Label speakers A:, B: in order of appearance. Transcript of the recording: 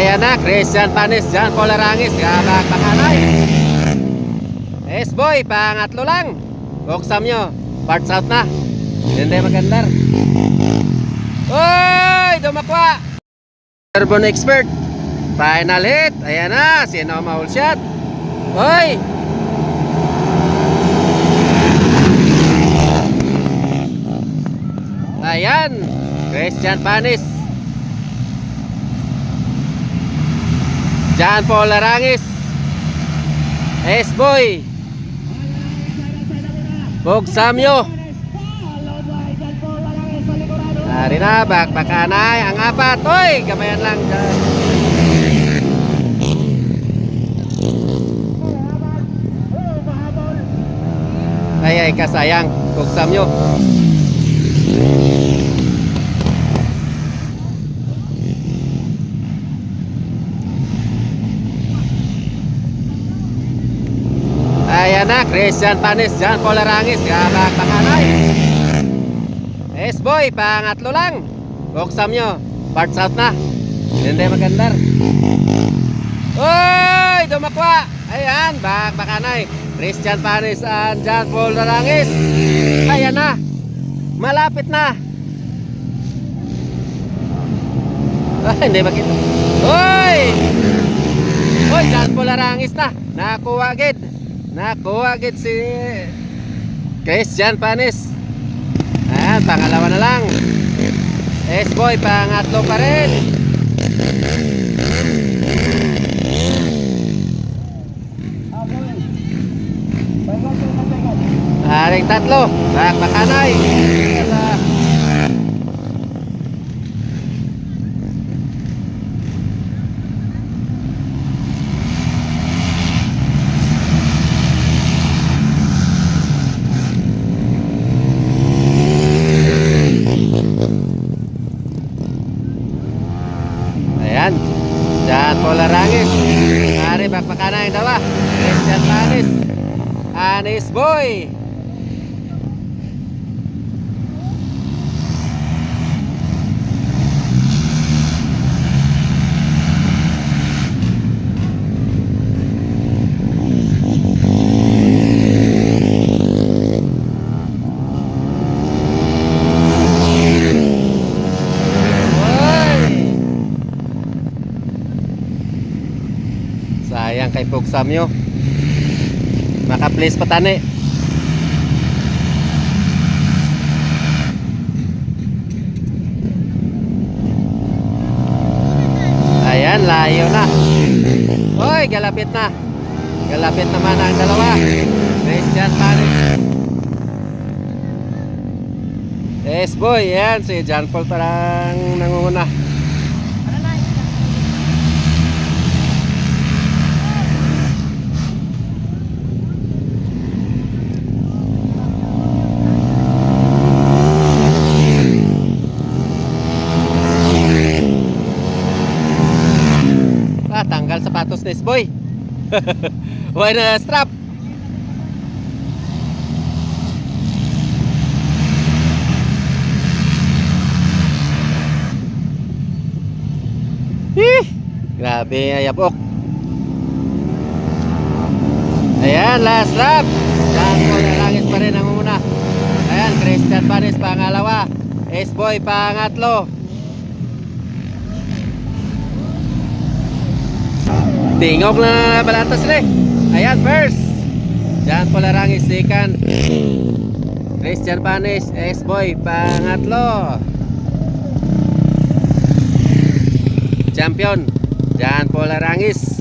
A: Ayan na, Christian Panis, John Paul Arangis, gabak pakanay. S-boy, pangatlo lang. Buksam nyo, parts out na. Hindi magandar. Uy, dumakwa. Carbon expert. Final hit. Ayan na, sino maul shot. Uy. Ayan, Christian Panis, John Paul Arangis, S-boy, Bugsamyo. Dari na, bakbakanay ang apat. Uy, gamayan lang dyan. Ay, kasayang Bugsamyo. Ayan na, Christian Panis, John Paul Arangis, gabak pakanay. S-boy, pangatlo lang. Buksam nyo, parts out na. Hindi magandar. Uy, dumakwa. Ayan, bakbakanay. Christian Panis and John Paul Arangis. Ayan na, malapit na. Hindi makita. Uy, uy, John Paul Arangis na. Nakuha agad. Nakuha agad si Christian Panis. Ayan, pangalawa na lang. S-boy, pangatlo pa rin. Aring tatlo, bakbakanay. Ayan, John Paul Arangis, ari bakbakanay daw. Christian Panis, Anis boy. Sayang kay Bugsamyo. Maka-place pa tani. Ayan, layo na. Hoy, galapit na. Galapit naman ang dalawa. Christian Panis, S-boy, yan si John Paul parang nangunguna. Tanggal sapatos ni S-boy. Why na strap? Grabe ayabok. Ayan, last lap. John Paul Arangis pa rin ang una. Ayan, Christian Panis pangalawa, S-boy pangatlo. Tingog na balata sila. Ayan, first John Paul Arangis, second Christian Panis, S-boy pangatlo. Champion John Paul Arangis.